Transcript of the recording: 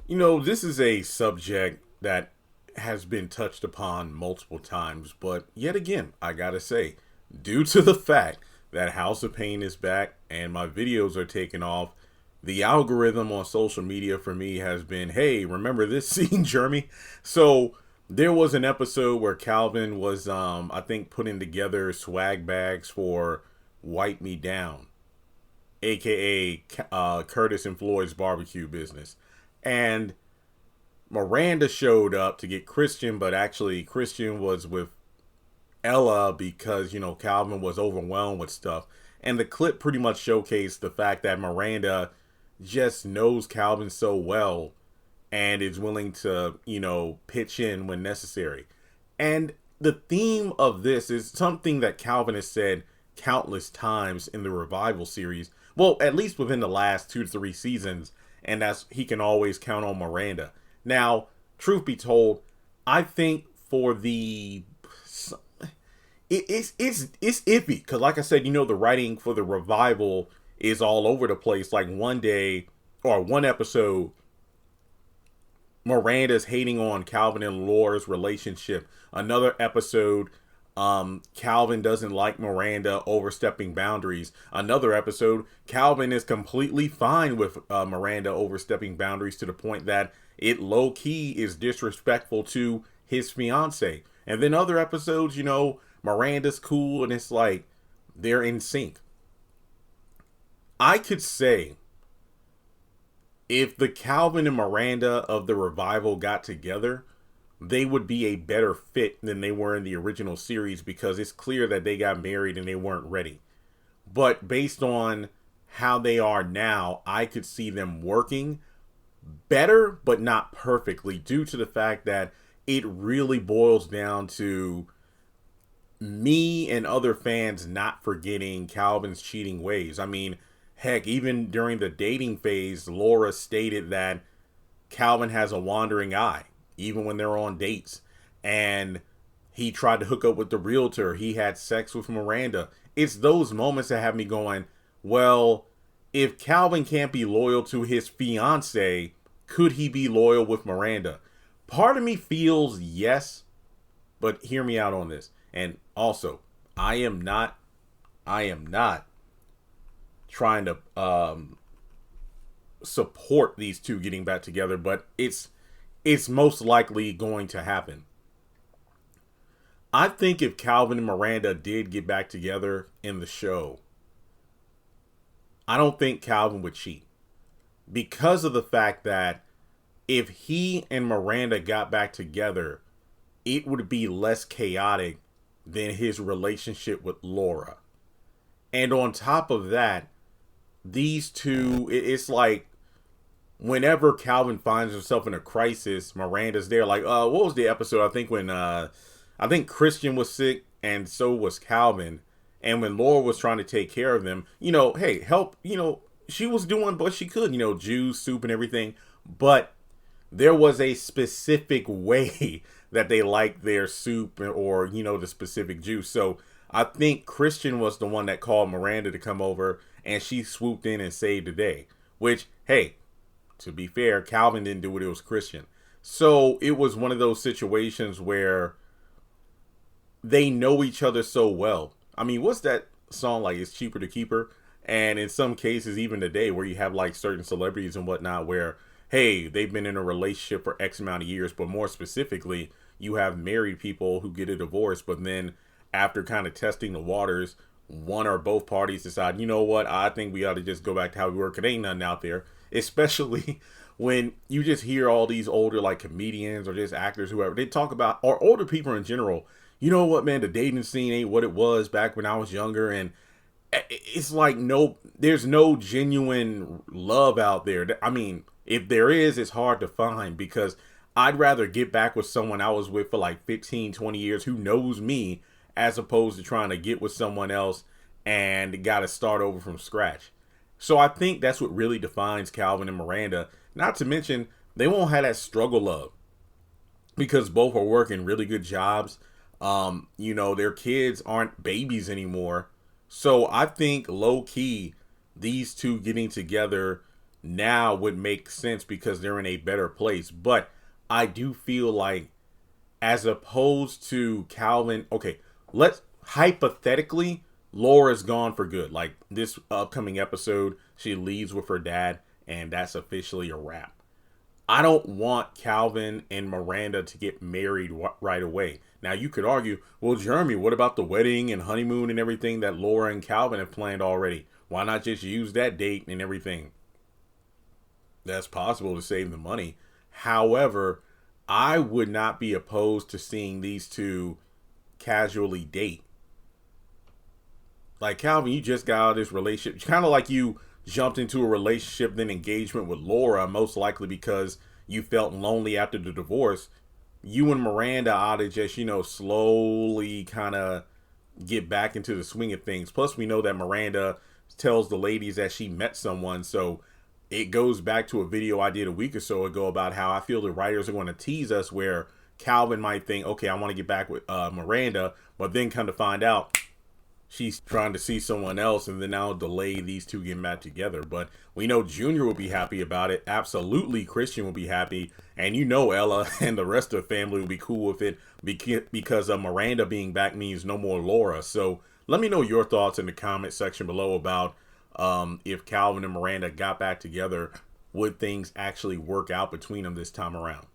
This is a subject that has been touched upon multiple times, but yet again, I gotta say, due to the fact that House of Payne is back and my videos are taking off, the algorithm on social media for me has been, hey, remember this scene, Jeremy? So there was an episode where Calvin was, I think, putting together swag bags for Wipe Me Down, aka Curtis and Floyd's barbecue business. And Miranda showed up to get Christian, but actually Christian was with Ella because, Calvin was overwhelmed with stuff. And the clip pretty much showcased the fact that Miranda just knows Calvin so well and is willing to, pitch in when necessary. And the theme of this is something that Calvin has said countless times in the Revival series. Well, at least within the last 2 to 3 seasons, and that's he can always count on Miranda. Now, truth be told, I think for it's iffy because, like I said, the writing for the Revival is all over the place. Like one day or one episode, Miranda's hating on Calvin and Laura's relationship. Another episode, Calvin doesn't like Miranda overstepping boundaries. Another episode, Calvin is completely fine with Miranda overstepping boundaries to the point that it low key is disrespectful to his fiance. And then other episodes, Miranda's cool and it's like they're in sync. I could say if the Calvin and Miranda of the Revival got together, they would be a better fit than they were in the original series because it's clear that they got married and they weren't ready. But based on how they are now, I could see them working better, but not perfectly, due to the fact that it really boils down to me and other fans not forgetting Calvin's cheating ways. I mean, heck, even during the dating phase, Laura stated that Calvin has a wandering eye, even when they're on dates. And he tried to hook up with the realtor. He had sex with Miranda. It's those moments that have me going, well, if Calvin can't be loyal to his fiance, could he be loyal with Miranda? Part of me feels yes, but hear me out on this. And also, I am not trying to support these two getting back together, but it's most likely going to happen. I think if Calvin and Miranda did get back together in the show, I don't think Calvin would cheat because of the fact that if he and Miranda got back together, it would be less chaotic than his relationship with Laura. And on top of that, these two, it's like whenever Calvin finds himself in a crisis, Miranda's there. Like, what was the episode? I think when I think Christian was sick and so was Calvin. And when Laura was trying to take care of them, hey, help, she was doing what she could, juice, soup and everything. But there was a specific way that they liked their soup or, the specific juice. So I think Christian was the one that called Miranda to come over and she swooped in and saved the day. Which, hey, to be fair, Calvin didn't do it. It was Christian. So it was one of those situations where they know each other so well. I mean, what's that song like? It's cheaper to keep her. And in some cases, even today, where you have like certain celebrities and whatnot, where, hey, they've been in a relationship for X amount of years. But more specifically, you have married people who get a divorce. But then after kind of testing the waters, one or both parties decide, you know what, I think we ought to just go back to how we were. Cause ain't nothing out there. Especially when you just hear all these older like comedians or just actors, whoever, they talk about, or older people in general, you know what, man, the dating scene ain't what it was back when I was younger. And it's like, there's no genuine love out there. I mean, if there is, it's hard to find because I'd rather get back with someone I was with for like 15, 20 years who knows me as opposed to trying to get with someone else and got to start over from scratch. So I think that's what really defines Calvin and Miranda. Not to mention, they won't have that struggle love because both are working really good jobs. Their kids aren't babies anymore. So I think low key, these two getting together now would make sense because they're in a better place. But I do feel like, as opposed to Calvin, okay, let's hypothetically, Laura's gone for good. Like this upcoming episode, she leaves with her dad, and that's officially a wrap. I don't want Calvin and Miranda to get married right away. Now, you could argue, well, Jeremy, what about the wedding and honeymoon and everything that Laura and Calvin have planned already? Why not just use that date and everything? That's possible to save the money. However, I would not be opposed to seeing these two casually date. Like, Calvin, you just got out of this relationship. Kind of like you jumped into a relationship, then engagement with Laura, most likely because you felt lonely after the divorce. You and Miranda ought to just, slowly kind of get back into the swing of things. Plus, we know that Miranda tells the ladies that she met someone. So it goes back to a video I did a week or so ago about how I feel the writers are going to tease us, where Calvin might think, okay, I want to get back with Miranda, but then come to find out she's trying to see someone else, and then now delay these two getting back together. But we know Junior will be happy about it. Absolutely, Christian will be happy. And Ella and the rest of the family will be cool with it because Miranda being back means no more Laura. So let me know your thoughts in the comment section below about if Calvin and Miranda got back together, would things actually work out between them this time around?